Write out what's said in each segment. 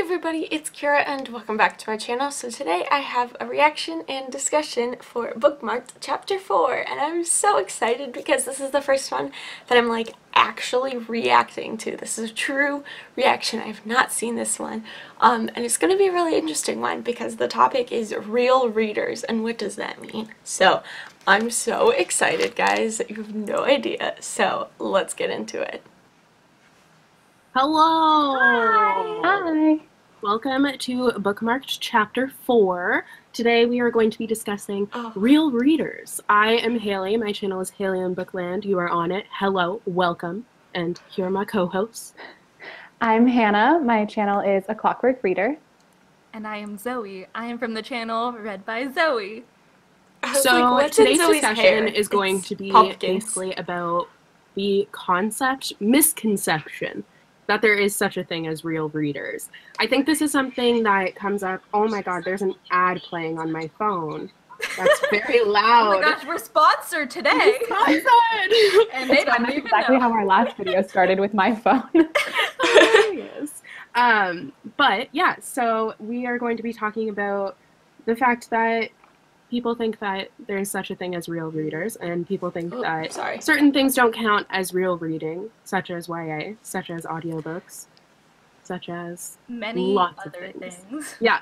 everybody, it's Kira and welcome back to my channel. So today I have a reaction and discussion for Bookmarked Chapter 4 and I'm so excited because this is the first one that I'm actually reacting to. This is a true reaction. I have not seen this one and it's going to be a really interesting one because the topic is real readers and what does that mean? So I'm so excited, guys. You have no idea. So let's get into it. Hello! Hi! Welcome to Bookmarked Chapter 4. Today we are going to be discussing real readers. I am Haley. My channel is Haley on Bookland. You are on it. Hello, welcome. And here are my co-hosts. I'm Hannah. My channel is A Clockwork Reader. And I am Zoe. I am from the channel Read by Zoe. So today's discussion is going to be basically about the misconception that there is such a thing as real readers. I think this is something that comes up. Oh my god, there's an ad playing on my phone. That's very loud. Oh my gosh, we're sponsored today. Sponsored! And they don't even exactly know how our last video started with my phone. Hilarious. But yeah, so we are going to be talking about the fact that people think that there's such a thing as real readers, and people think that certain things don't count as real reading, such as YA, such as audiobooks, such as many lots other of things. Yeah.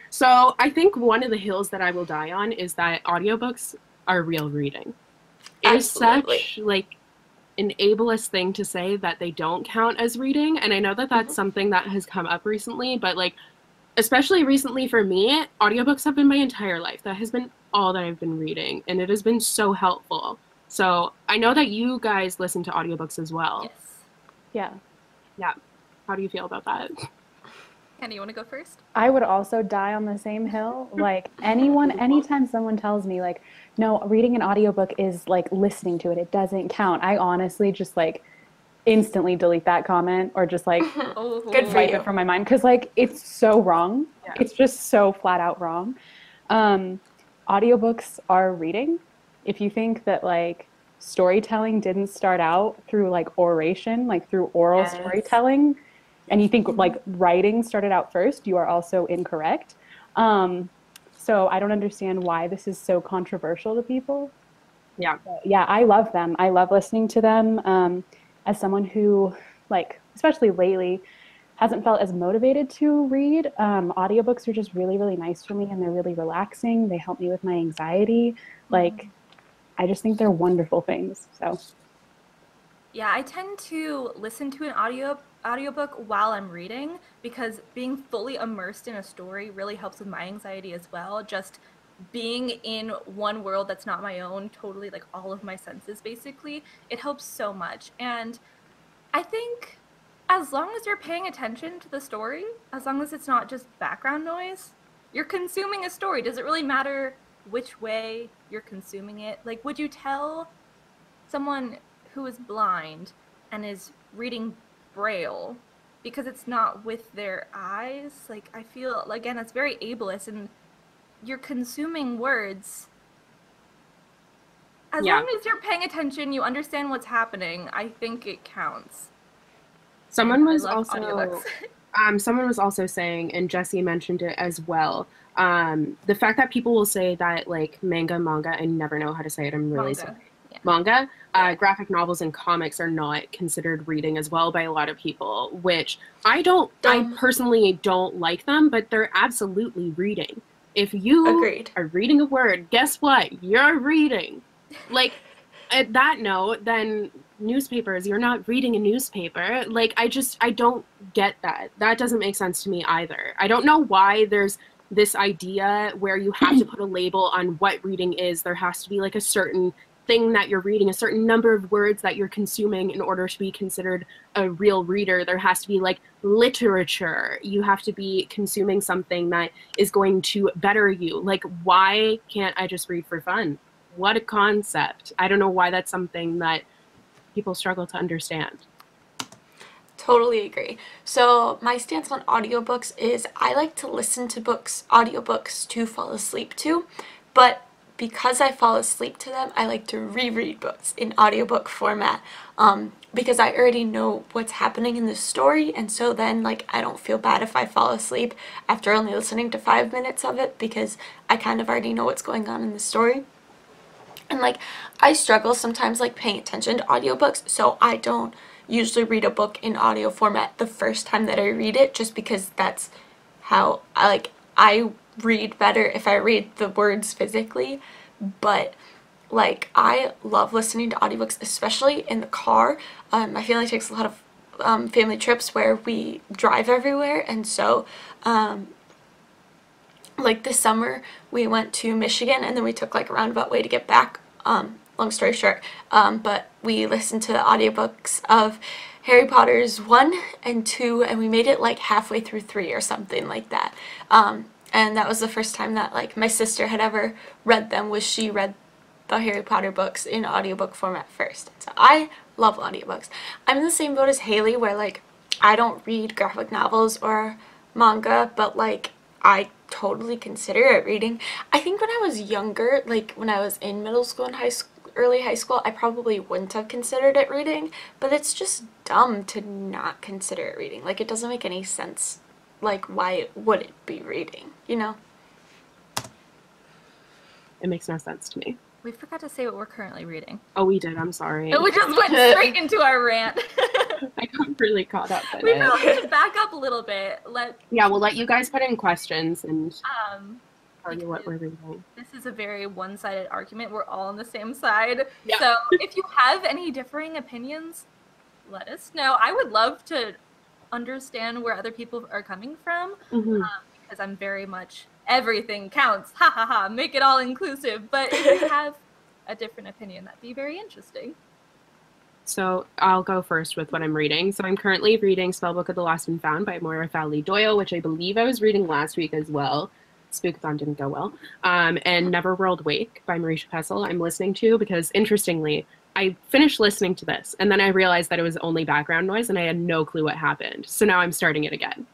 So I think one of the hills that I will die on is that audiobooks are real reading. It is such an ableist thing to say that they don't count as reading, and I know that that's something that has come up recently, but especially recently for me, audiobooks have been my entire life. That has been all that I've been reading, and it has been so helpful. So I know that you guys listen to audiobooks as well. Yes. Yeah. How do you feel about that? Hannah, you want to go first? I would also die on the same hill. Anytime someone tells me, no, reading an audiobook is listening to it. It doesn't count. I honestly just instantly delete that comment or just wipe it from my mind because it's so wrong. Yeah. It's just so flat out wrong. Audiobooks are reading. If you think that storytelling didn't start out through oration, through oral storytelling, and you think writing started out first, you are also incorrect. So I don't understand why this is so controversial to people. Yeah. But yeah, I love them. I love listening to them. As someone who, especially lately, hasn't felt as motivated to read, audiobooks are just really, really nice for me, and they're really relaxing. They help me with my anxiety. I just think they're wonderful things. So, yeah, I tend to listen to an audiobook while I'm reading because being fully immersed in a story really helps with my anxiety as well. Just being in one world that's not my own, totally all of my senses basically, it helps so much. And I think as long as you're paying attention to the story, as long as it's not just background noise, you're consuming a story. Does it really matter which way you're consuming it? Would you tell someone who is blind and is reading Braille because it's not with their eyes? I feel, again, it's very ableist, and you're consuming words. As long as you're paying attention, you understand what's happening, I think it counts. Someone was also saying, and Jesse mentioned it as well, the fact that people will say that manga, I never know how to say it, I'm really sorry. Yeah. Manga, graphic novels and comics are not considered reading as well by a lot of people, which I personally don't like them, but they're absolutely reading. If you are reading a word, guess what? You're reading. At that note, then newspapers, you're not reading a newspaper. I don't get that. That doesn't make sense to me either. I don't know why there's this idea where you have to put a label on what reading is. There has to be a certain thing that you're reading, a certain number of words that you're consuming in order to be considered a real reader. There has to be literature. You have to be consuming something that is going to better you. Why can't I just read for fun? What a concept. I don't know why that's something that people struggle to understand. Totally agree. So my stance on audiobooks is I like to listen to audiobooks to fall asleep to, but because I fall asleep to them, I like to reread books in audiobook format, because I already know what's happening in the story, and so then, like, I don't feel bad if I fall asleep after only listening to 5 minutes of it, because I kind of already know what's going on in the story. And, like, I struggle sometimes, like, paying attention to audiobooks, so I don't usually read a book in audio format the first time that I read it, just because that's how I read better if I read the words physically. But, like, I love listening to audiobooks, especially in the car. My family takes a lot of family trips where we drive everywhere, and so like this summer we went to Michigan and then we took like a roundabout way to get back. Long story short, but we listened to the audiobooks of Harry Potter's 1 and 2, and we made it like halfway through 3 or something like that. And that was the first time that like my sister had ever read them, was she read the Harry Potter books in audiobook format first. So I love audiobooks. I'm in the same boat as Haley, where like I don't read graphic novels or manga, but like I totally consider it reading. I think when I was younger, like when I was in middle school and early high school, I probably wouldn't have considered it reading, but it's just dumb to not consider it reading. Like, it doesn't make any sense. Like, why would it be reading, you know? It makes no sense to me. We forgot to say what we're currently reading. Oh, we did. I'm sorry. We just went straight into our rant. I got really caught up in We it. probably should back up a little bit. Yeah, we'll let you guys put in questions and tell you what we're reading. This is a very one-sided argument. We're all on the same side. Yeah. So if you have any differing opinions, let us know. I would love to understand where other people are coming from, because I'm very much everything counts. Ha ha ha. Make it all inclusive. But if you have a different opinion, that'd be very interesting. So I'll go first with what I'm reading. So I'm currently reading Spellbook of the Lost and Found by Moira Fowley Doyle, which I believe I was reading last week as well. Spookathon didn't go well. And Neverworld Wake by Marisha Pessel I'm listening to because, interestingly, I finished listening to this, and then I realized that it was only background noise, and I had no clue what happened. So now I'm starting it again.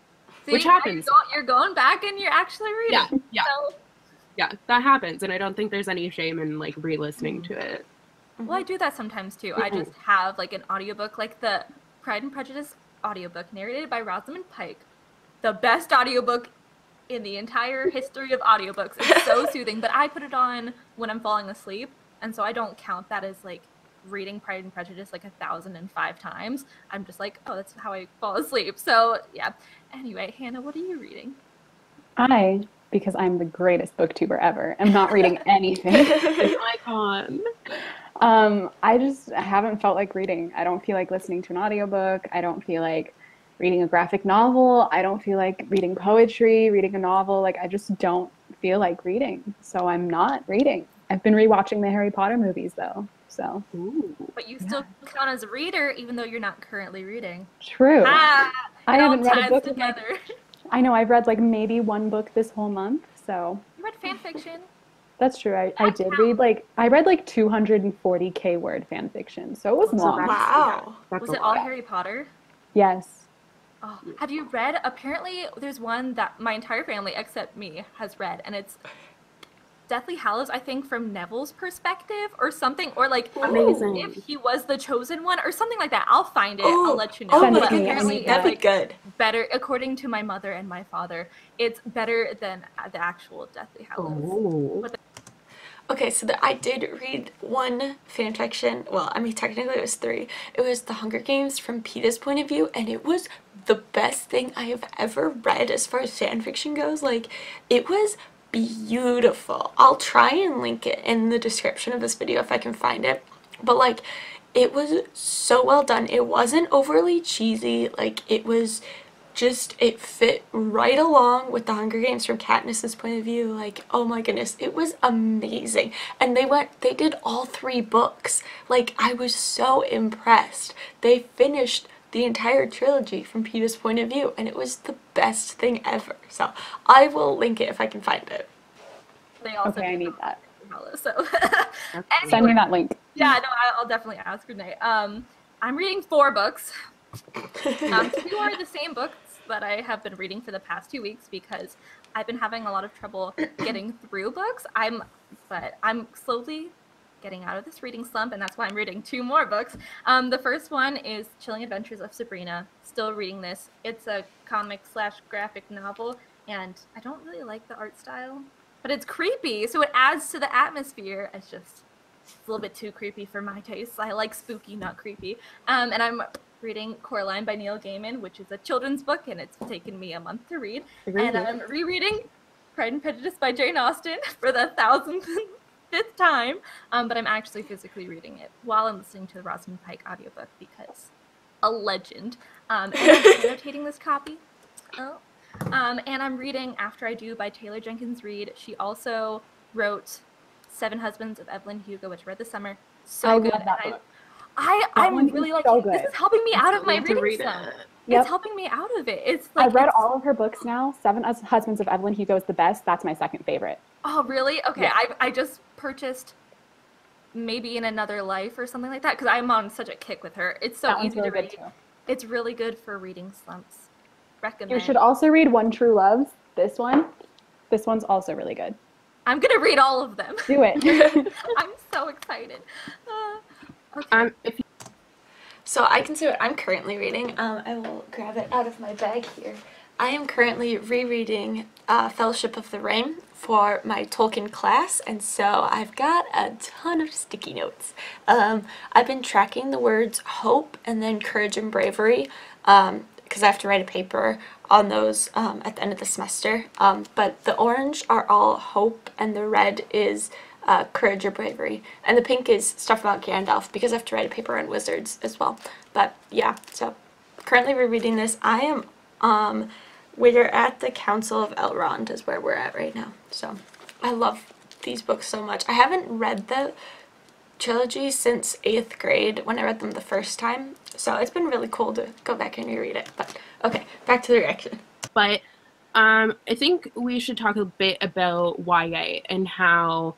See, which happens. You're going back and you're actually reading. Yeah. So. Yeah, that happens, and I don't think there's any shame in like re-listening to it. Well, I do that sometimes too. I just have like an audiobook, like the Pride and Prejudice audiobook narrated by Rosamund Pike. The best audiobook in the entire history of audiobooks. It's so soothing, but I put it on when I'm falling asleep, and so I don't count that as like reading Pride and Prejudice like 1,005 times. I'm just like, oh, that's how I fall asleep. So yeah. Anyway, Hannah, what are you reading? Because I'm the greatest booktuber ever, am not reading anything. An icon. I just haven't felt like reading. I don't feel like listening to an audiobook. I don't feel like reading a graphic novel. I don't feel like reading poetry, reading a novel. Like, I just don't feel like reading. So I'm not reading. I've been rewatching the Harry Potter movies though. So. Ooh. But you still count as a reader even though you're not currently reading. True. I haven't read a book together. I know, I've read like maybe one book this whole month, so. You read fan fiction? That's true. I did read I read like 240K word fan fiction, so it was long. Wow. Was it all Harry Potter? Yes. Oh, have you read? Apparently, there's one that my entire family, except me, has read, and it's Deathly Hallows, I think, from Neville's perspective or something, or like Amazing. if he was the chosen one or something like that. I'll find it. Ooh. I'll let you know. Oh, but but apparently that'd be good. Better, according to my mother and my father, it's better than the actual Deathly Hallows. Oh. Okay, so I did read one fan fiction. Well, I mean, technically it was 3. It was The Hunger Games from Peeta's point of view, and it was the best thing I have ever read as far as fan fiction goes. Like, it was beautiful. I'll try and link it in the description of this video if I can find it. But, like, it was so well done. It wasn't overly cheesy. Like, it was just, it fit right along with The Hunger Games from Katniss's point of view. Like, oh my goodness, it was amazing. And they did all 3 books. Like, I was so impressed. They finished the entire trilogy from Peeta's point of view, and it was the best thing ever. So I will link it if I can find it. They also Okay, I need that. So anyway, Send me that link. Yeah, no, I'll definitely ask Renee. I'm reading 4 books. 2 are the same books that I have been reading for the past 2 weeks because I've been having a lot of trouble getting through books. But I'm slowly getting out of this reading slump, and that's why I'm reading 2 more books. The first one is Chilling Adventures of Sabrina. Still reading this. It's a comic/graphic novel, and I don't really like the art style, but it's creepy, so it adds to the atmosphere. It's a little bit too creepy for my tastes. I like spooky, not creepy. And I'm reading Coraline by Neil Gaiman, which is a children's book, and it's taken me a month to read. And I'm rereading Pride and Prejudice by Jane Austen for the 1,005th time, but I'm actually physically reading it while I'm listening to the Rosamund Pike audiobook because a legend. And I'm annotating this copy. And I'm reading After I Do by Taylor Jenkins Reid. She also wrote Seven Husbands of Evelyn Hugo, which I read this summer. So good. Love that book. I'm really like, so good. this is helping me out of my reading slump. It's helping me out of it. It's like I've read all of her books now. Seven Husbands of Evelyn Hugo is the best. That's my second favorite. Oh, really? Okay. Yeah. I just purchased Maybe in Another Life or something like that because I'm on such a kick with her. It's so easy to read. It's really good for reading slumps. Recommend. You should also read One True Loves. This one's also really good. I'm gonna read all of them. Do it. I'm so excited. Okay. So I can say what I'm currently reading. I will grab it out of my bag here. I am currently rereading Fellowship of the Ring for my Tolkien class, and so I've got a ton of sticky notes. I've been tracking the words hope and then courage and bravery because I have to write a paper on those at the end of the semester. But the orange are all hope and the red is courage or bravery. And the pink is stuff about Gandalf because I have to write a paper on wizards as well. But yeah, so currently rereading this. I am we're at the Council of Elrond is where we're at right now. So I love these books so much. I haven't read the trilogy since 8th grade when I read them the first time. So it's been really cool to go back and reread it. But okay, back to the reaction. But I think we should talk a bit about YA and how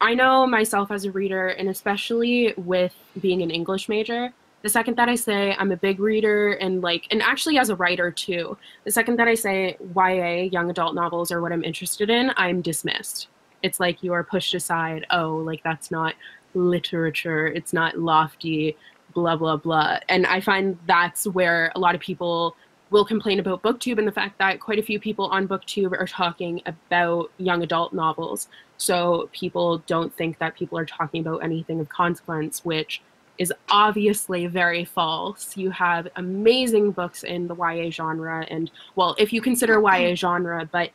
I know myself as a reader, and especially with being an English major, the second that I say I'm a big reader and actually as a writer too, the second that I say YA, young adult novels, are what I'm interested in, I'm dismissed. It's like you are pushed aside. Oh, like that's not literature. It's not lofty, blah, blah, blah. And I find that's where a lot of people will complain about BookTube and the fact that quite a few people on BookTube are talking about young adult novels. So people don't think that people are talking about anything of consequence, which is obviously very false. You have amazing books in the YA genre, and well, if you consider YA genre, but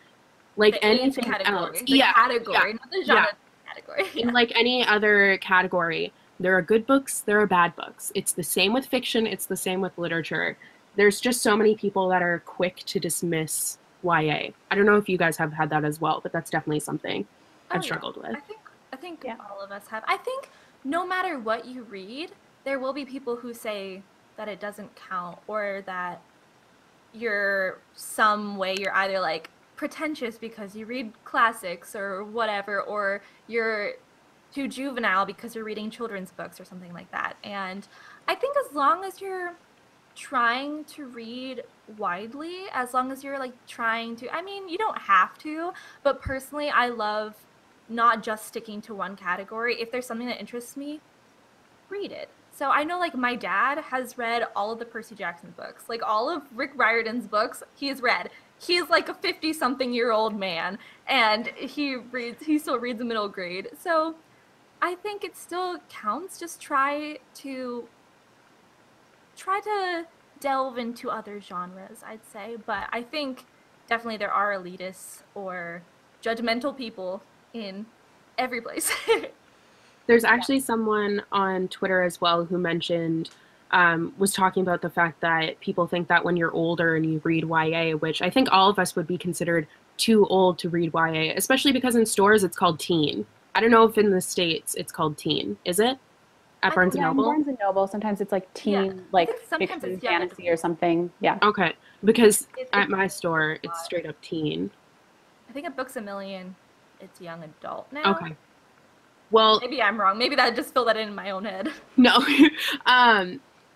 like the anything category. else, Category, not the genre category. In like any other category, there are good books, there are bad books. It's the same with fiction, it's the same with literature. There's just so many people that are quick to dismiss YA. I don't know if you guys have had that as well, but that's definitely something I've struggled with. I think all of us have. I think no matter what you read, there will be people who say that it doesn't count, or that you're either like pretentious because you read classics or whatever, or you're too juvenile because you're reading children's books or something like that. And I think as long as you're trying to read widely, as long as you're like trying to, I mean, you don't have to, but personally I love not just sticking to one category. If there's something that interests me, read it. So I know like my dad has read all of the Percy Jackson books, like all of Rick Riordan's books he's read. He's like a 50-something-year-old man, and he still reads in middle grade. So I think it still counts. Just try to delve into other genres, I'd say. But I think definitely there are elitists or judgmental people in every place. There's actually someone on Twitter as well who mentioned, was talking about the fact that people think that when you're older and you read YA, which I think all of us would be considered too old to read YA, especially because in stores it's called teen. I don't know if in the States it's called teen. Is it? At Barnes & Noble? Barnes & Noble, sometimes it's like teen, like fiction, fantasy or something. Yeah. Okay. Because at my store, it's straight up teen. I think at Books A Million, it's young adult now. Okay. Well, maybe I'm wrong. Maybe I just filled that in my own head. No.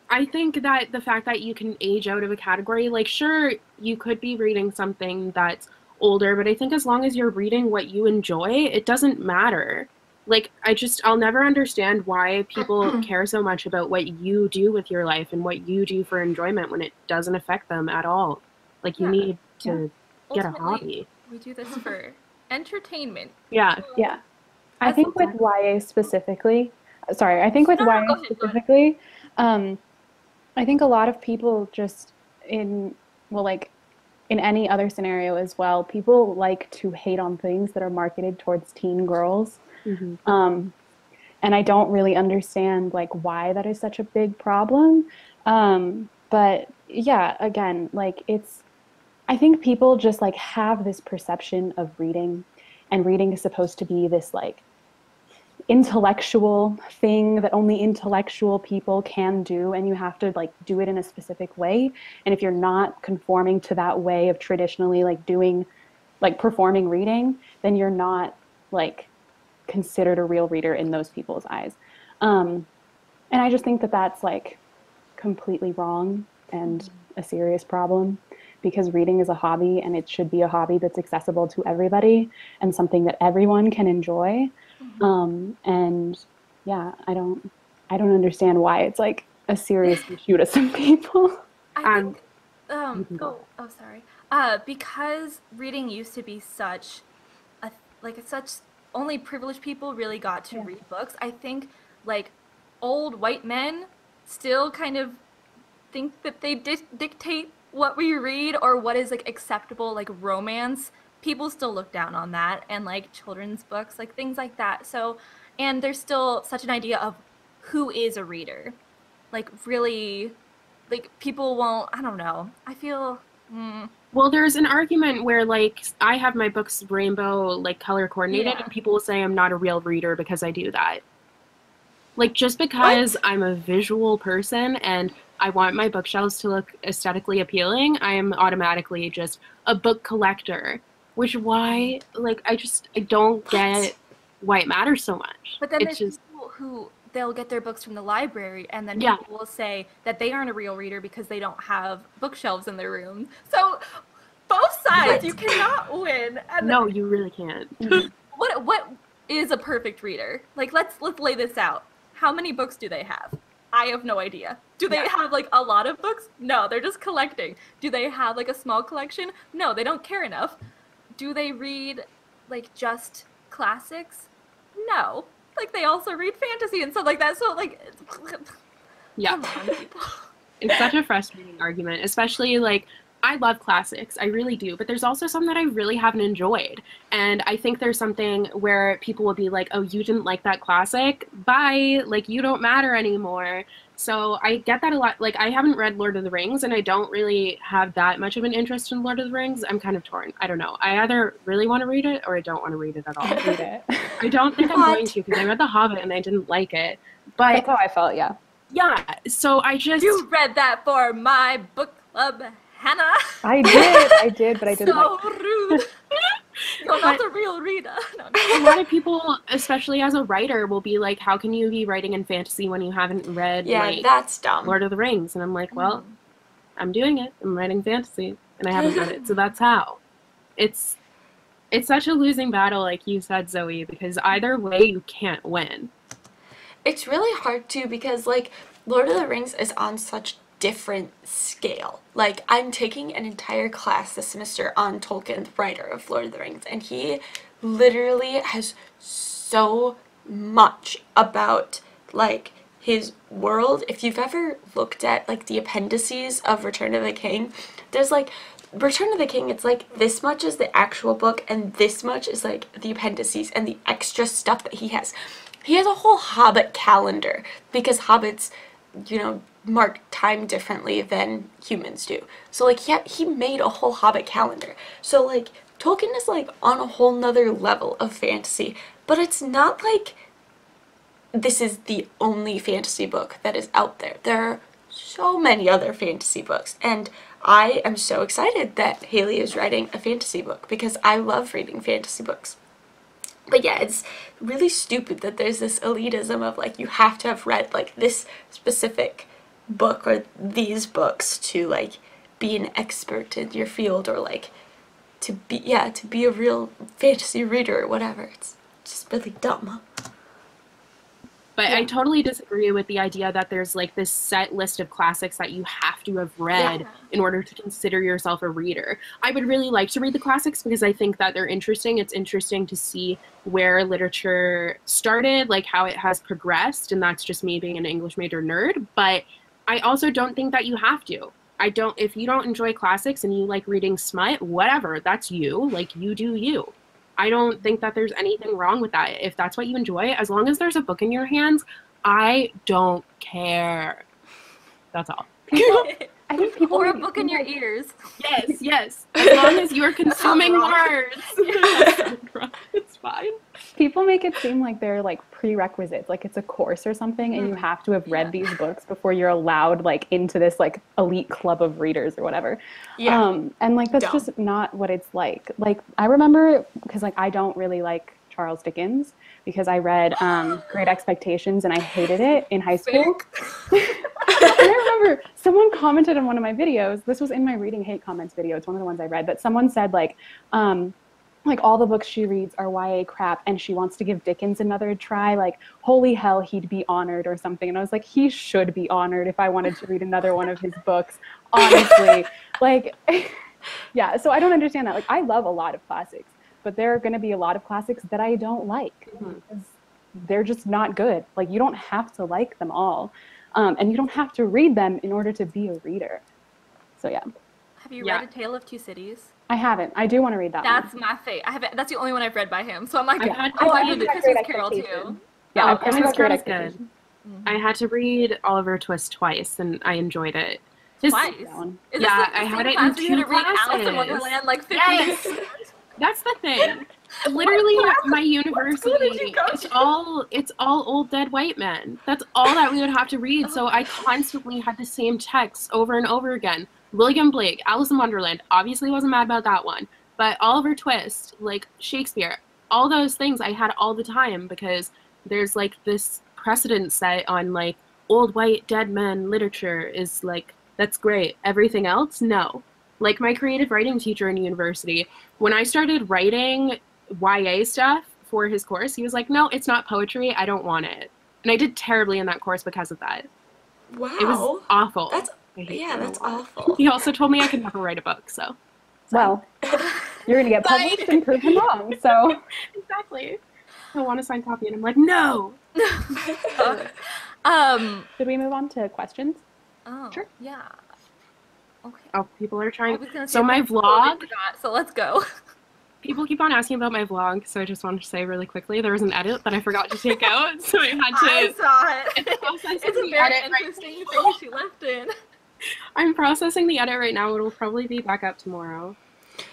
I think that the fact that you can age out of a category, like, sure, you could be reading something that's older, but I think as long as you're reading what you enjoy, it doesn't matter. Like, I'll never understand why people care so much about what you do with your life and what you do for enjoyment when it doesn't affect them at all. Like, you need to get a hobby. We do this for entertainment. Yeah. Yeah. I think with YA specifically, sorry, I think with YA specifically, I think a lot of people just like in any other scenario as well, people like to hate on things that are marketed towards teen girls. And I don't really understand like why that is such a big problem. But yeah, again, like I think people just like have this perception of reading, and reading is supposed to be this like intellectual thing that only intellectual people can do, and you have to like do it in a specific way. And if you're not conforming to that way of traditionally like doing like performing reading, then you're not like considered a real reader in those people's eyes. And I just think that that's like completely wrong and a serious problem, because reading is a hobby, and it should be a hobby that's accessible to everybody and something that everyone can enjoy. And yeah, I don't understand why it's like a serious issue to some people. I think, oh, sorry. Because reading used to be such only privileged people really got to read books. I think like old white men still kind of think that they dictate what we read or what is like acceptable, like romance. People still look down on that, and like children's books, like things like that. So, and there's still such an idea of who is a reader. Like really, like people won't, I don't know. I feel Well, there's an argument where like I have my books rainbow like color coordinated, and people will say I'm not a real reader because I do that. Like, just because I'm a visual person and I want my bookshelves to look aesthetically appealing, I am automatically just a book collector. Which why, like, I don't get why it matters so much. But then there's people who they'll get their books from the library, and then people will say that they aren't a real reader because they don't have bookshelves in their room. So both sides, you cannot win. And no, you really can't. What is a perfect reader? Like, let's lay this out. How many books do they have? I have no idea. Do they have like a lot of books? No, they're just collecting. Do they have like a small collection? No, they don't care enough. Do they read like just classics? No. Like they also read fantasy and stuff like that. So like come on, people. It's such a frustrating argument, especially like I love classics, I really do, but there's also some that I really haven't enjoyed. And I think there's something where people will be like, oh, you didn't like that classic? Bye, like you don't matter anymore. So I get that a lot. Like I haven't read Lord of the Rings, and I don't really have that much of an interest in Lord of the Rings. I'm kind of torn. I don't know. I either really want to read it or I don't want to read it at all. Read it. I don't think I'm going to, because I read The Hobbit and I didn't like it. But that's how I felt, yeah. Yeah, so I just... You read that for my book club, Hannah. I did, but I didn't so rude. You're not a real reader. No. A lot of people, especially as a writer, will be like, how can you be writing in fantasy when you haven't read like, that's dumb. Lord of the Rings? And I'm like, well, I'm doing it. I'm writing fantasy, and I haven't read it, so that's how. It's such a losing battle, like you said, Zoe, because either way you can't win. It's really hard too, because like Lord of the Rings is on such different scale. Like I'm taking an entire class this semester on Tolkien, the writer of Lord of the Rings, and he literally has so much about like his world. If you've ever looked at like the appendices of Return of the King, there's like Return of the King, it's like this much is the actual book and this much is like the appendices and the extra stuff that he has. He has a whole Hobbit calendar, because hobbits, you know, mark time differently than humans do. So like he made a whole Hobbit calendar. So like Tolkien is like on a whole nother level of fantasy, but it's not like this is the only fantasy book that is out there. There are so many other fantasy books, and I am so excited that Haley is writing a fantasy book because I love reading fantasy books. But yeah, it's really stupid that there's this elitism of like you have to have read like this specific book or these books to like be an expert in your field, or like to be a real fantasy reader or whatever. It's just really dumb. But I totally disagree with the idea that there's like this set list of classics that you have to have read in order to consider yourself a reader. I would really like to read the classics because I think that they're interesting. It's interesting to see where literature started, like how it has progressed, and that's just me being an English major nerd. But I also don't think that you have to. If you don't enjoy classics and you like reading smut, whatever, that's you. Like, you do you. I don't think that there's anything wrong with that. If that's what you enjoy, as long as there's a book in your hands, I don't care. That's all. I think people or a book in your ears. Yes. As long as you're consuming words. It's fine. People make it seem like they're like prerequisites, like it's a course or something, and you have to have read these books before you're allowed like into this like elite club of readers or whatever. And like that's just not what it's like. Like I remember, because like I don't really like Charles Dickens because I read Great Expectations and I hated it in high school. And I remember someone commented on one of my videos. This was in my reading hate comments video. It's one of the ones I read, but someone said like all the books she reads are YA crap and she wants to give Dickens another try. Like, holy hell, he'd be honored or something. And I was like, he should be honored if I wanted to read another one of his books, honestly. Like, yeah, so I don't understand that. Like, I love a lot of classics, but there are going to be a lot of classics that I don't like because they're just not good. Like, you don't have to like them all. And you don't have to read them in order to be a reader. So, yeah. Have you read A Tale of Two Cities? I haven't. I do want to read that That's one. my favorite. That's the only one I've read by him. So I'm like, I read the Christmas Carol too. Yeah, Christmas Carol's good. I had to read Oliver Twist twice, and I enjoyed it. Twice? I had it in 2 classes. Alice in Wonderland like 50 Yes! That's the thing. Literally, my university, it's all old dead white men. That's all that we would have to read. So I constantly had the same texts over and over again. William Blake, Alice in Wonderland, obviously wasn't mad about that one. But Oliver Twist, like Shakespeare, all those things I had all the time because there's like this precedent set on like old white dead men literature is like, that's great. Everything else, no. Like my creative writing teacher in university, when I started writing YA stuff for his course, he was like, no, it's not poetry. I don't want it. And I did terribly in that course because of that. Wow. It was awful. That's awful. He also told me I could never write a book, so. Well, you're going to get published and prove him wrong, so. Exactly. I want a signed copy, and I'm like, no! Should we move on to questions? Oh, sure. Yeah. Okay. Oh, people are trying. So my vlog. So let's go. People keep on asking about my vlog, so I just wanted to say really quickly there was an edit that I forgot to take out, so I had to. I saw it. It's a very interesting thing she left in. I'm processing the edit right now. It'll probably be back up tomorrow.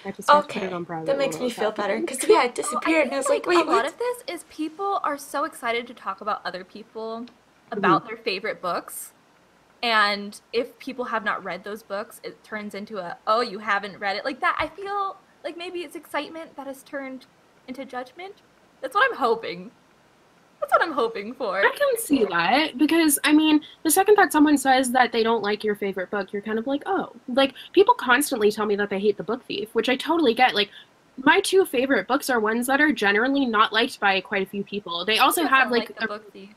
I just have to put it on private. That makes me feel better because it disappeared, and I was like, wait, a lot of this is people are so excited to talk about other people about their favorite books. And if people have not read those books, it turns into you haven't read it. Like that, I feel like maybe it's excitement that has turned into judgment. That's what I'm hoping. That's what I'm hoping for. I can see that because, I mean, the second that someone says that they don't like your favorite book, you're kind of like, oh. Like, people constantly tell me that they hate The Book Thief, which I totally get. Like, my 2 favorite books are ones that are generally not liked by quite a few people. They also have, like The Book Thief.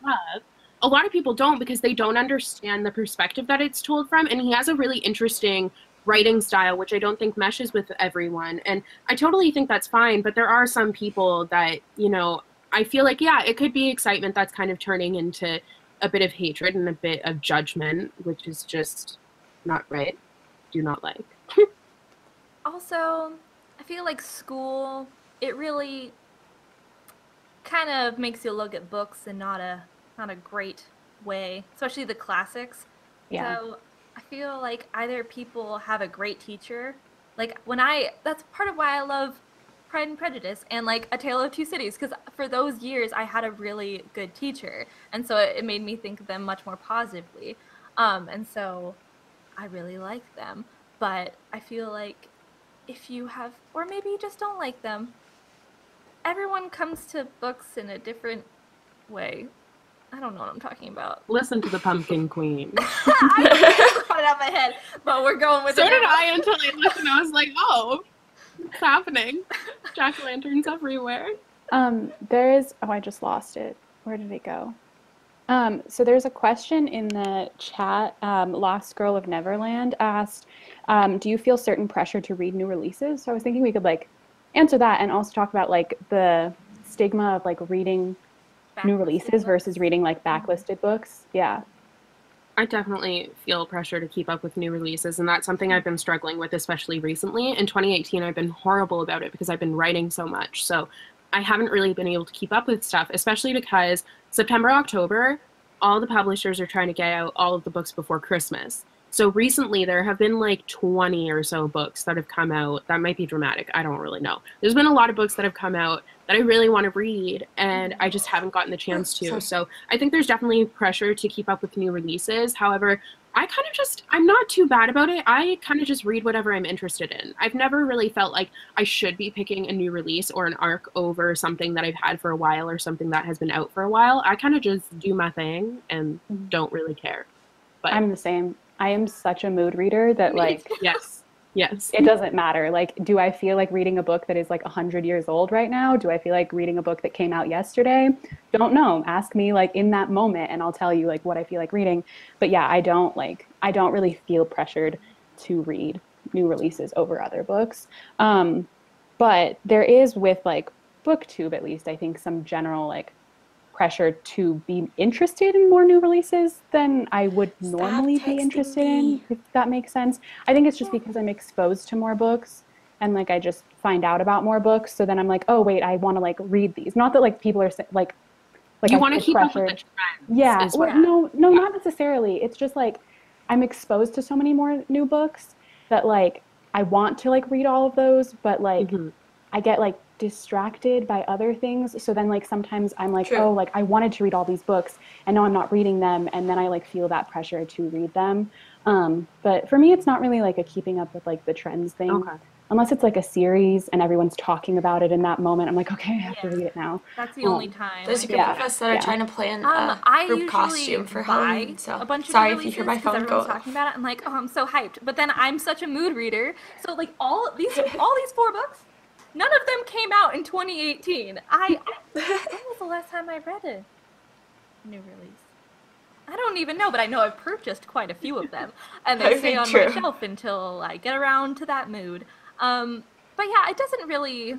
A lot of people don't because they don't understand the perspective that it's told from, and he has a really interesting writing style, which I don't think meshes with everyone, and I totally think that's fine, but there are some people that, you know, I feel like, yeah, it could be excitement that's kind of turning into a bit of hatred and a bit of judgment, which is just not right. Do not like. Also, I feel like school, it really kind of makes you look at books in not a great way, especially the classics. Yeah. So I feel like either people have a great teacher, like that's part of why I love Pride and Prejudice and like A Tale of Two Cities, because for those years I had a really good teacher, and so it made me think of them much more positively. And so I really like them. But I feel like if you have, or maybe you just don't like them, everyone comes to books in a different way. I don't know what I'm talking about. Listen to the Pumpkin Queen. I got it out of my head, but we're going with it. So did I until I listened. I was like, oh, it's happening. Jack-o'-lanterns everywhere. I just lost it. Where did it go? So there's a question in the chat. Lost Girl of Neverland asked, do you feel certain pressure to read new releases? So I was thinking we could like answer that and also talk about like the stigma of like reading new releases versus reading like backlisted books. Yeah. I definitely feel pressure to keep up with new releases, and that's something I've been struggling with, especially recently. In 2018, I've been horrible about it because I've been writing so much. So I haven't really been able to keep up with stuff, especially because September, October, all the publishers are trying to get out all of the books before Christmas. So recently there have been like 20 or so books that have come out. That might be dramatic. I don't really know. There's been a lot of books that have come out that I really want to read, and I just haven't gotten the chance to. So I think there's definitely pressure to keep up with new releases. However, I'm not too bad about it. I kind of just read whatever I'm interested in. I've never really felt like I should be picking a new release or an arc over something that I've had for a while or something that has been out for a while. I kind of just do my thing and don't really care. But I'm the same. I am such a mood reader that like, yes, it doesn't matter. Like, do I feel like reading a book that is like 100 years old right now? Do I feel like reading a book that came out yesterday? Don't know. Ask me like in that moment and I'll tell you like what I feel like reading. But yeah, I don't really feel pressured to read new releases over other books. But there is with like BookTube, at least, I think some general like pressure to be interested in more new releases than I would normally be interested in, if that makes sense. I think it's just because I'm exposed to more books and like I just find out about more books. So then I'm like, oh wait, I want to like read these. Not that like people are like you want to keep up with the trends. Yeah. Well, no, not necessarily. It's just like I'm exposed to so many more new books that like I want to like read all of those, but like I get like distracted by other things. So then like sometimes I'm like, oh, like I wanted to read all these books and now I'm not reading them. And then I like feel that pressure to read them. But for me, it's not really like a keeping up with like the trends thing. Okay. Unless it's like a series and everyone's talking about it in that moment. I'm like, okay, I have to read it now. That's the only time. There's a group of us that are trying to plan a group costume for Halloween. So a bunch of sorry if you hear my phone go off. Talking about it. I'm like, oh, I'm so hyped. But then I'm such a mood reader. So like all these 4 books, none of them came out in 2018. When was the last time I read a new release? I don't even know, but I know I've purchased quite a few of them. And they stay on my shelf until I get around to that mood. But yeah, it doesn't really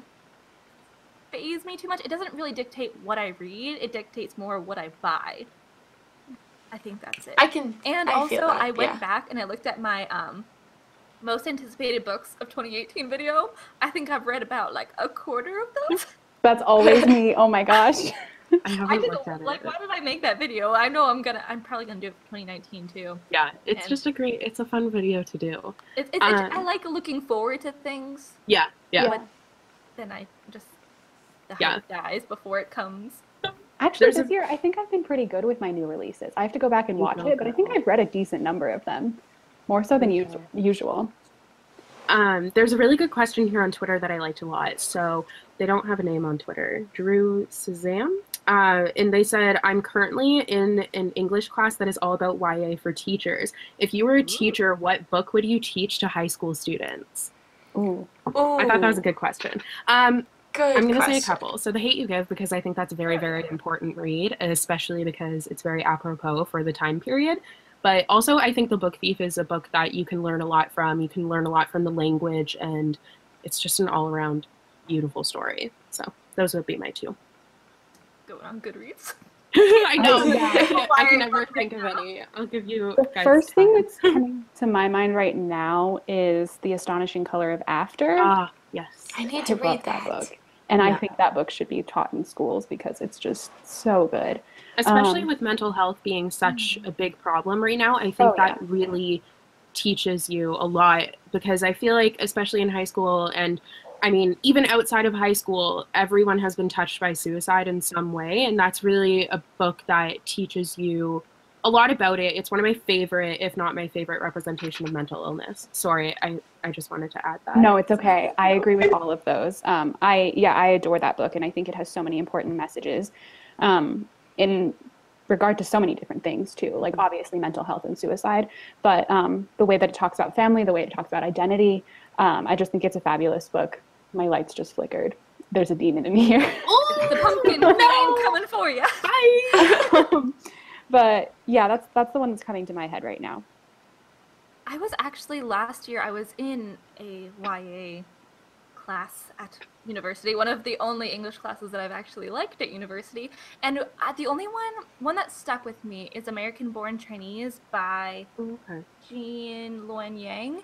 faze me too much. It doesn't really dictate what I read. It dictates more what I buy. I think that's it. I went back and I looked at my most anticipated books of 2018 video. I think I've read about like a quarter of those. That's always me. Oh my gosh. I haven't looked at it. Like, why did I make that video? I know I'm probably gonna do it for 2019 too. Yeah, it's just it's a fun video to do. I like looking forward to things. Yeah. But then the hype dies before it comes. Actually, this year, I think I've been pretty good with my new releases. I have to go back and watch it, but I think I've read a decent number of them. More so than usual. There's a really good question here on Twitter that I liked a lot. So they don't have a name on Twitter. Drew Sazam. And they said, I'm currently in an English class that is all about YA for teachers. If you were a teacher, what book would you teach to high school students? Ooh. I thought that was a good question. I'm going to say a couple. So The Hate You Give, because I think that's a very, very important read, especially because it's very apropos for the time period. But also, I think The Book Thief is a book that you can learn a lot from. You can learn a lot from the language, and it's just an all-around beautiful story. So those would be my 2. Going on Goodreads. I know. I can never think of any. I'll give you the first thing that's coming to my mind right now is The Astonishing Color of After. Ah, yes. I need to read that book. And I think that book should be taught in schools because it's just so good. Especially with mental health being such a big problem right now, I think that really teaches you a lot, because I feel like, especially in high school, and I mean, even outside of high school, everyone has been touched by suicide in some way, and that's really a book that teaches you a lot about it. It's one of my favorite, if not my favorite, representation of mental illness. Sorry, I just wanted to add that. No, it's okay. I agree with all of those. I adore that book, and I think it has so many important messages. And regard to so many different things too, like obviously mental health and suicide, but the way that it talks about family, the way it talks about identity, I just think it's a fabulous book. My lights just flickered. There's a demon in here. Oh, the pumpkin queen coming for you. Bye. But yeah, that's the one that's coming to my head right now. I was actually last year, I was in a YA class at university, one of the only English classes that I've actually liked at university. And the only one that stuck with me is American Born Chinese by Jean Luan Yang.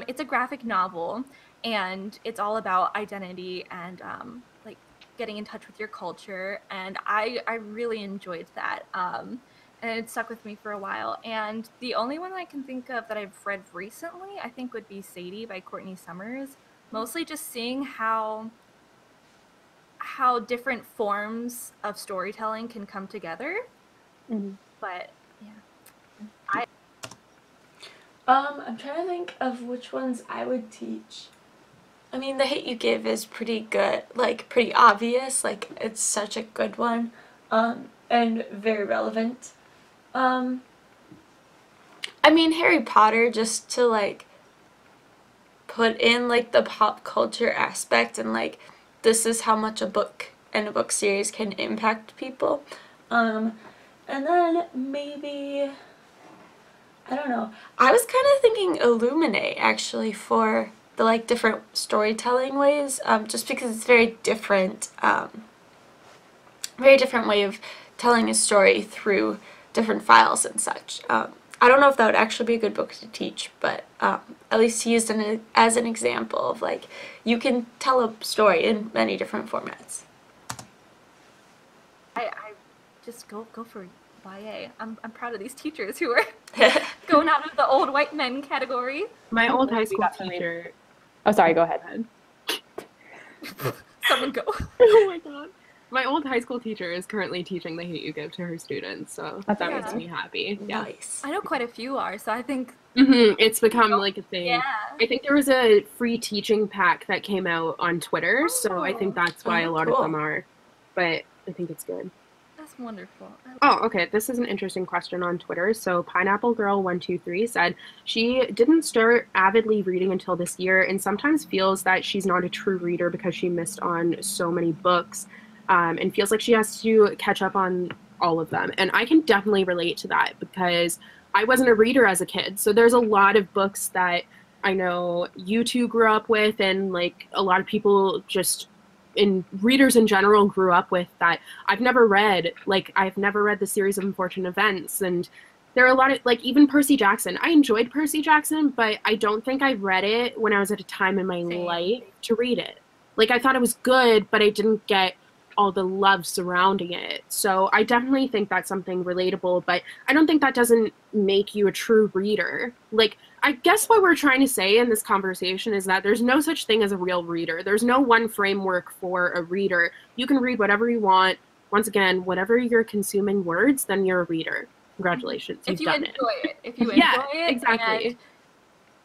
It's a graphic novel, and it's all about identity and like getting in touch with your culture. And I really enjoyed that. And it stuck with me for a while. And the only one that I can think of that I've read recently, I think, would be Sadie by Courtney Summers. Mostly just seeing how different forms of storytelling can come together. But yeah, I'm trying to think of which ones I would teach. I mean, The Hate U Give is pretty good, like pretty obvious, like it's such a good one, and very relevant. I mean, Harry Potter, just to like put in like the pop culture aspect, and like this is how much a book and a book series can impact people. And then maybe, I don't know, I was kind of thinking Illuminate actually for the like different storytelling ways, just because it's very different way of telling a story through different files and such. I don't know if that would actually be a good book to teach, but at least used as an example of like you can tell a story in many different formats. I just go for YA. I'm proud of these teachers who are going out of the old white men category. My old high school teacher. Oh, sorry. Go ahead. Someone go. Oh my god. My old high school teacher is currently teaching The Hate U Give to her students, so that makes me happy. Nice. I know quite a few are, so I think it's become like a thing. Yeah. I think there was a free teaching pack that came out on Twitter, so I think that's why a lot of them are. But I think it's good. That's wonderful. Oh, okay. This is an interesting question on Twitter. So Pineapple Girl 123 said she didn't start avidly reading until this year, and sometimes feels that she's not a true reader because she missed on so many books. And feels like she has to catch up on all of them. And I can definitely relate to that because I wasn't a reader as a kid. So there's a lot of books that I know you two grew up with, and like a lot of people just readers in general grew up with that I've never read. Like I've never read the series of Unfortunate Events. And there are a lot of, like, even Percy Jackson. I enjoyed Percy Jackson, but I don't think I read it when I was at a time in my life to read it. Like I thought it was good, but I didn't get all the love surrounding it. So I definitely think that's something relatable, but I don't think that doesn't make you a true reader. Like, I guess what we're trying to say in this conversation is that there's no such thing as a real reader. There's no one framework for a reader. You can read whatever you want. Once again, whatever you're consuming words, then you're a reader. Congratulations, you've done it. If you enjoy it, exactly.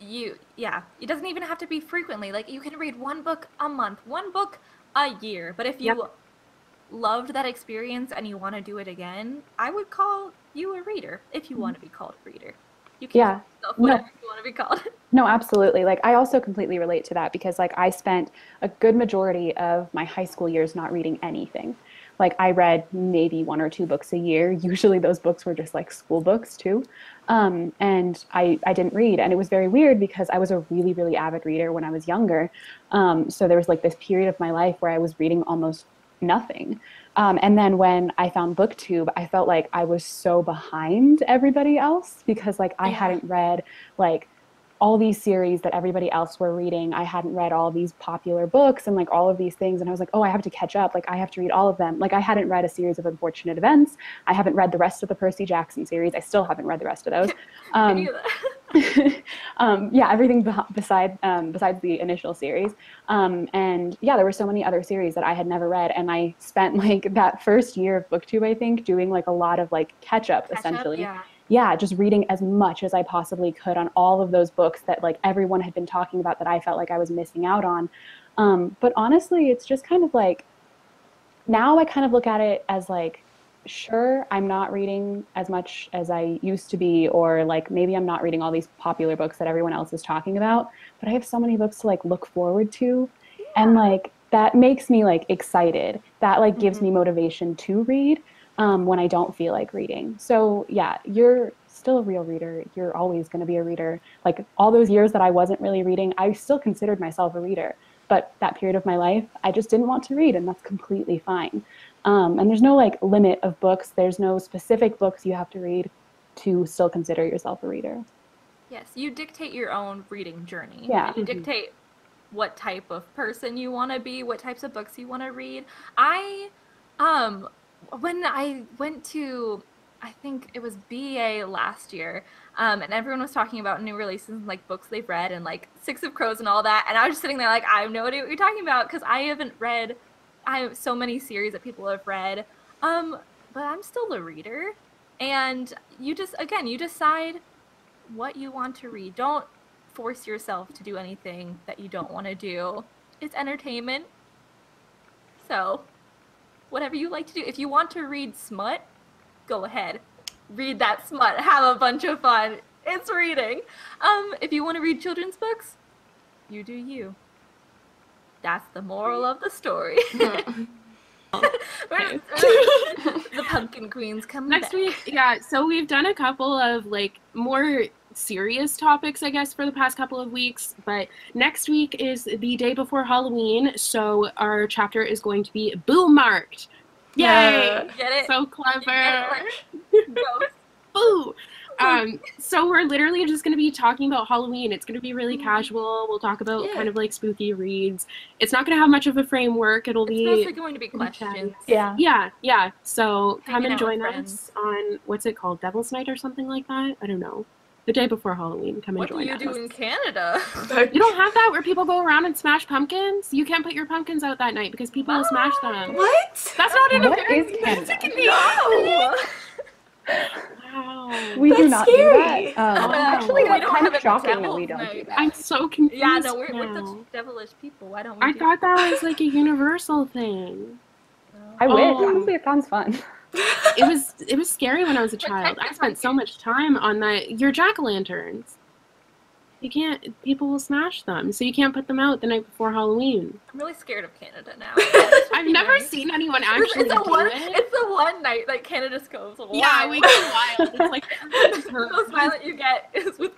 It doesn't even have to be frequently. Like you can read one book a month, one book a year, but if you loved that experience and you want to do it again, I would call you a reader if you want to be called a reader. You can call yourself whatever you want to be called. No, absolutely. Like I also completely relate to that because like I spent a good majority of my high school years not reading anything. Like I read maybe 1 or 2 books a year. Usually those books were just like school books too. And I didn't read. And it was very weird because I was a really, really avid reader when I was younger. So there was like this period of my life where I was reading almost nothing. And then when I found BookTube, I felt like I was so behind everybody else because like I hadn't read like all these series that everybody else were reading. I hadn't read all these popular books and like all of these things. And I was like, oh, I have to catch up. Like I have to read all of them. Like I hadn't read a series of Unfortunate Events. I haven't read the rest of the Percy Jackson series. I still haven't read the rest of those. Everything besides the initial series. And yeah, there were so many other series that I had never read. And I spent like that first year of BookTube, I think, doing like a lot of like catch up essentially. Yeah, just reading as much as I possibly could on all of those books that like everyone had been talking about that I felt like I was missing out on. But honestly, it's just kind of like, now I kind of look at it as like sure, I'm not reading as much as I used to be, or like maybe I'm not reading all these popular books that everyone else is talking about, but I have so many books to like look forward to. And like that makes me like excited. That like gives me motivation to read when I don't feel like reading. So yeah, you're still a real reader. You're always going to be a reader. Like all those years that I wasn't really reading, I still considered myself a reader. But that period of my life, I just didn't want to read, and that's completely fine. And there's no like limit of books. There's no specific books you have to read to still consider yourself a reader. Yes, you dictate your own reading journey. Yeah. You dictate what type of person you want to be, what types of books you want to read. I, when I went to, I think it was BA last year, and everyone was talking about new releases and like books they've read and like Six of Crows and all that, and I was just sitting there like, I have no idea what you're talking about because I haven't read. I have so many series that people have read, but I'm still a reader, and you just again you decide what you want to read. Don't force yourself to do anything that you don't want to do. It's entertainment. So, whatever you like to do. If you want to read smut, go ahead. Read that smut. Have a bunch of fun. It's reading. If you want to read children's books, you do you. That's the moral of the story. The Pumpkin Queen's coming Next back. week, yeah, so we've done a couple of like more serious topics, I guess, for the past couple of weeks, but next week is the day before Halloween, so our chapter is going to be Bookmarked. Yay! Get it? So clever. Go. Boo! So we're literally just going to be talking about Halloween. It's going to be really casual. We'll talk about kind of like spooky reads. It's not going to have much of a framework. It'll It's be mostly going to be questions. Yeah. So come Hanging and out join with us friends. on, what's it called, Devil's Night or something like that? I don't know. The day before Halloween. Come and What do join you us. do in Canada? You don't have that where people go around and smash pumpkins? You can't put your pumpkins out that night because people will smash them. What? That's not in What is America. Canada? No! Wow. We do That's not scary. do that. Oh. Actually, We that's don't kind have of a shocking that devil's we don't do night. that. I'm so confused. Yeah, no, we're now. such devilish people. Why don't we I do thought that was like a universal thing. I wish. Oh. Honestly, it sounds fun. It was scary when I was a child. I spent so much time on your jack-o'-lanterns. You can't, people will smash them, so you can't put them out the night before Halloween. I'm really scared of Canada now. I've never seen anyone actually do it. It's the one night that Canada just goes wild. Yeah, we go wild. It's like The most violent you get is with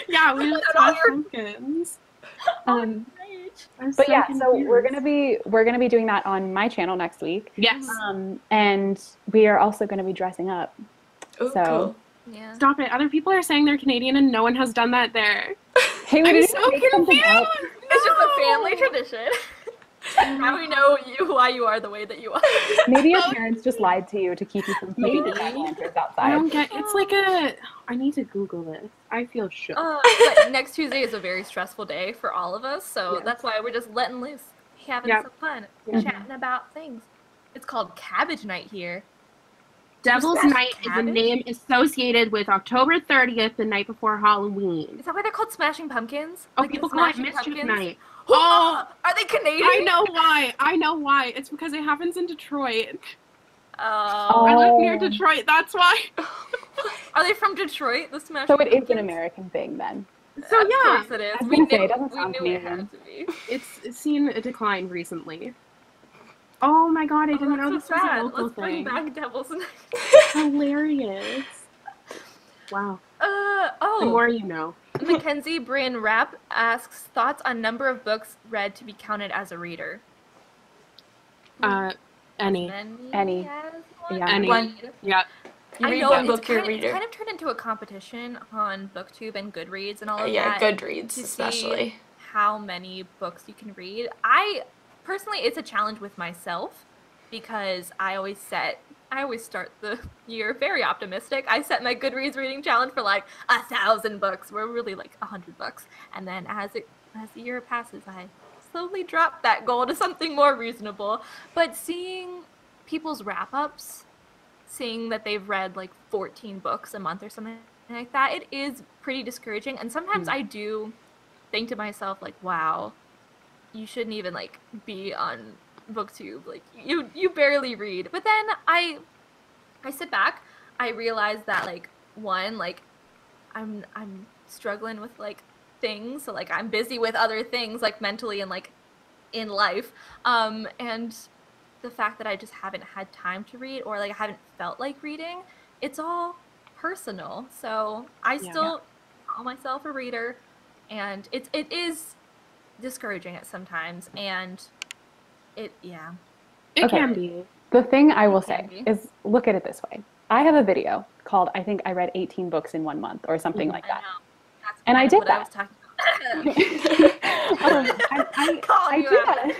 yeah, we just smash pumpkins. But yeah, so we're gonna be doing that on my channel next week. Yes. And we are also gonna be dressing up. Ooh, So cool. Yeah. Stop it. Other people are saying they're Canadian and no one has done that there. Hey, we I'm need so to make something up. confused. It's just a family tradition. Now we know why you are the way that you are. Maybe your parents just lied to you to keep you from putting the Maybe. jack-o'-lanterns I outside. don't get, it's like I need to Google this. I feel shook. But next Tuesday is a very stressful day for all of us, so Yes. that's why we're just letting loose, having Yep. some fun, Mhm. chatting about things. It's called Cabbage Night here. Devil's smash Night is a cabbage? name associated with October 30th, the night before Halloween. Is that why they're called Smashing Pumpkins? Oh, Like the people call it Smashing Mischief Pumpkins? Night. Oh, are they Canadian? I know why. I know why. It's because it happens in Detroit. Oh. I live near Oh. Detroit. That's why. Are they from Detroit? The Smashing So it is Pumpkins? an American thing then. So Of yeah, course it is. I was We gonna say, knew, it doesn't we sound knew it Canadian. had to be. it's seen a decline recently. Oh my god, I Oh, didn't know that's this so was a sad. local Let's bring thing. back Devil's Night. Hilarious. Wow. Oh. The more you know. Mackenzie Bryn Rapp asks thoughts on number of books read to be counted as a reader. Any. Any. as Yeah. Any. One. Yeah. You I read know one it's book, you're a kind of, reader. it's kind of turned into a competition on BookTube and Goodreads and all of Yeah, that. Goodreads to especially. see how many books you can read. I personally, it's a challenge with myself because I always start the year very optimistic. I set my Goodreads reading challenge for like 1,000 books. We're really like 100 books, and then as the year passes, I slowly drop that goal to something more reasonable. But seeing people's wrap ups, seeing that they've read like 14 books a month or something like that, it is pretty discouraging. And sometimes I do think to myself like, wow, you shouldn't even like be on BookTube. Like you barely read. But then I I sit back, I realize that like one, like I'm struggling with like things, so like I'm busy with other things like mentally and like in life, and the fact that I just haven't had time to read or like I haven't felt like reading, it's all personal. So I still call myself a reader, and it is discouraging at sometimes, and it It can be. The thing I will It can say be. is look at it this way. I have a video called I think I read 18 books in 1 month or something like I that. know that's And I kind of did what I was that. talking about. I do that.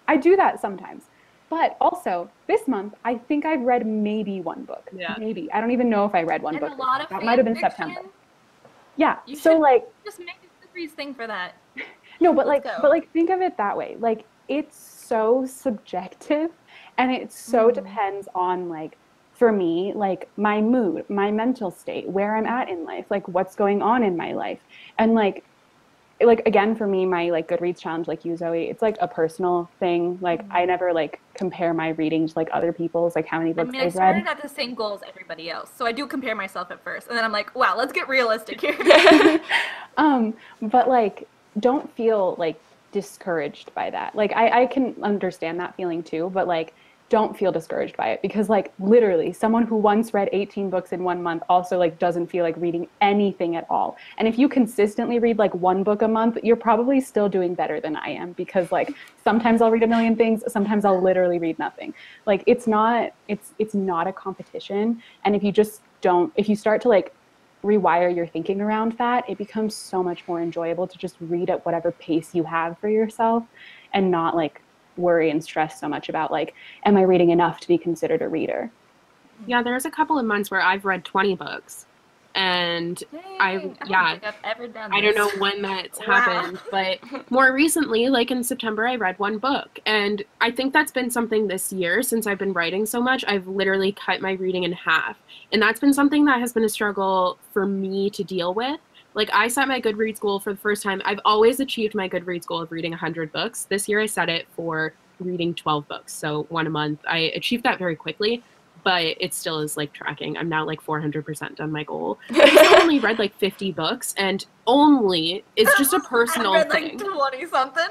I do that sometimes. But also, this month, I think I've read maybe one book. Yeah. Maybe. I don't even know if I read one And book a this lot month. of That might have been fan September. fiction. Yeah. You So should like just make a Goodreads thing for that. no, but Let's like go. but like think of it that way. Like it's so subjective and it so depends on like for me, like my mood, my mental state, where I'm at in life, like what's going on in my life. And like again for me my like Goodreads challenge like you Zoe it's like a personal thing like I never like compare my reading to like other people's like how many I books mean, I they've read. started at the same goal as everybody else, so I do compare myself at first, and then I'm like, wow, let's get realistic here. But like don't feel like discouraged by that like I can understand that feeling too but like don't feel discouraged by it because like literally someone who once read 18 books in 1 month also like doesn't feel like reading anything at all and if you consistently read like one book a month you're probably still doing better than I am because like sometimes I'll read a million things sometimes I'll literally read nothing like it's not a competition and if you just don't if you start to like rewire your thinking around that, it becomes so much more enjoyable to just read at whatever pace you have for yourself and not like worry and stress so much about like, am I reading enough to be considered a reader? Yeah, there's a couple of months where I've read 20 books. And Dang, I don't yeah, think I've ever done I don't this. know when that's Wow. happened, but more recently, like in September, I read one book. And I think that's been something this year since I've been writing so much. I've literally cut my reading in half. And that's been something that has been a struggle for me to deal with. Like I set my Goodreads goal for the first time. I've always achieved my Goodreads goal of reading 100 books. This year I set it for reading 12 books, so one a month. I achieved that very quickly, but it still is like tracking. I'm now like 400% done my goal. I still only read like 50 books, and only it's just a personal I read thing. like 20 something.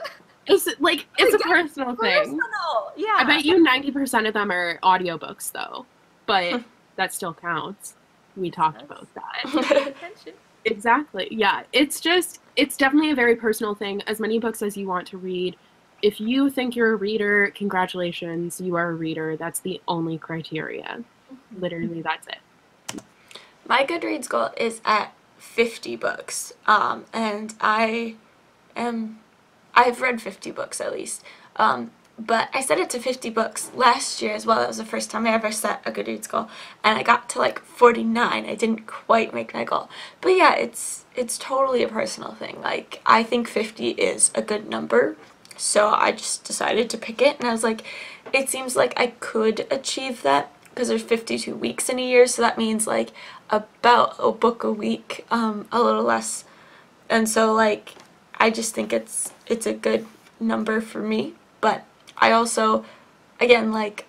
It's like it's a personal thing. Personal. Yeah. I bet you 90% of them are audiobooks though, but that still counts. We talked about that. Attention. Exactly. Yeah. It's definitely a very personal thing. As many books as you want to read. If you think you're a reader, congratulations, you are a reader. That's the only criteria. Literally, that's it. My Goodreads goal is at 50 books. And I've read 50 books at least. But I set it to 50 books last year as well. That was the first time I ever set a Goodreads goal. And I got to like 49. I didn't quite make my goal. But yeah, it's totally a personal thing. Like, I think 50 is a good number. So I just decided to pick it. And I was like, it seems like I could achieve that because there's 52 weeks in a year. So that means like about a book a week, a little less. And so like, I just think it's a good number for me. But I also, again, like,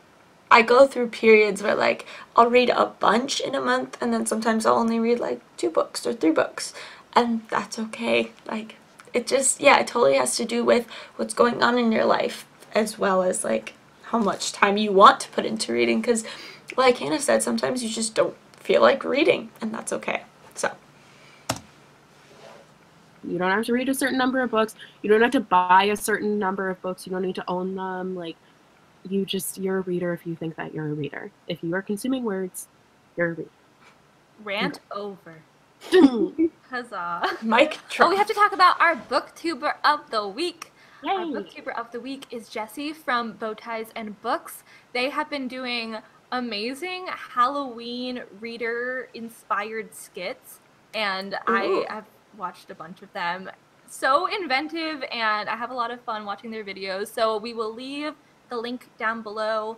I go through periods where, like, I'll read a bunch in a month, and then sometimes I'll only read, like, 2 books or 3 books, and that's okay. Like, it just, yeah, it totally has to do with what's going on in your life, as well as, like, how much time you want to put into reading, because, like Hannah said, sometimes you just don't feel like reading, and that's okay. So. You don't have to read a certain number of books. You don't have to buy a certain number of books. You don't need to own them. Like, you're a reader if you think that you're a reader. If you are consuming words, you're a reader. Rant over. Huzzah. Mic drop. Oh, we have to talk about our booktuber of the week. Yay. Our booktuber of the week is Jessie from Bowties and Books. They have been doing amazing Halloween reader-inspired skits, and I have watched a bunch of them. So inventive, and I have a lot of fun watching their videos. So we will leave the link down below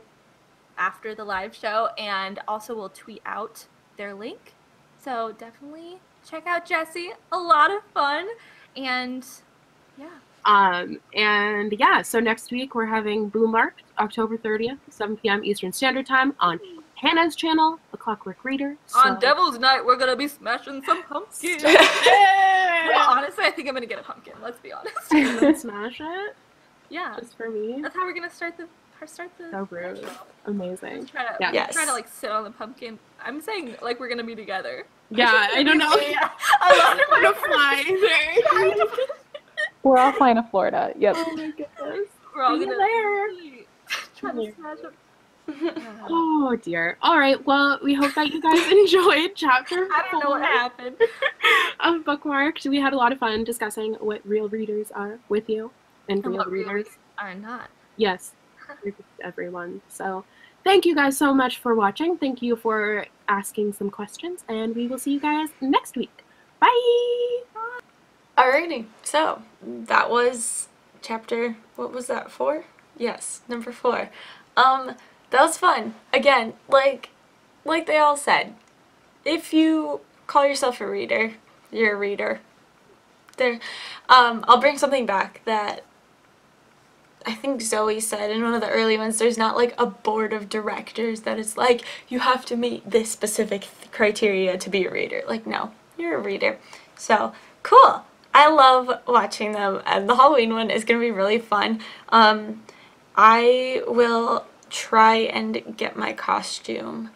after the live show, and also we'll tweet out their link. So definitely check out Jessie. A lot of fun, and yeah. So next week we're having Bookmarked, October 30th, 7 p.m. Eastern Standard Time on Hannah's channel, A Clockwork Reader. On Devil's Night, we're gonna be smashing some pumpkins. Honestly, I think I'm gonna get a pumpkin. Let's be honest. And then smash it. Yeah. Just for me. That's how we're gonna start the. So rude. Amazing. Try to like sit on the pumpkin. I'm saying like we're gonna be together. Yeah, I don't know. Yeah. I want to fly. We're all flying to Florida. Yep. Oh my goodness. We're all See gonna you try to smash up. Oh dear. All right. Well, we hope that you guys enjoyed chapter 4. I don't know what happened. Of Bookmarked. We had a lot of fun discussing what real readers are with you and real readers are not. Yes. Everyone. So thank you guys so much for watching. Thank you for asking some questions, and we will see you guys next week. Bye. Alrighty, so that was chapter, what was that, 4? Yes, number 4. That was fun. Again, like they all said, if you call yourself a reader, you're a reader. I'll bring something back that I think Zoe said in one of the early ones. There's not like a board of directors that is like, you have to meet this specific criteria to be a reader. Like, no, you're a reader. So, cool. I love watching them, and the Halloween one is going to be really fun. I will try and get my costume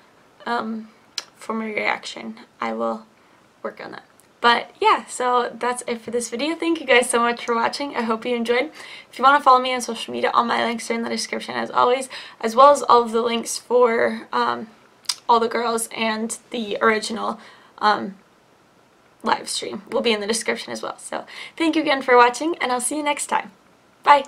for my reaction. I will work on that. But yeah, so that's it for this video. Thank you guys so much for watching. I hope you enjoyed. If you want to follow me on social media, all my links are in the description as always, as well as all of the links for all the girls and the original live stream will be in the description as well. So thank you again for watching, and I'll see you next time. Bye!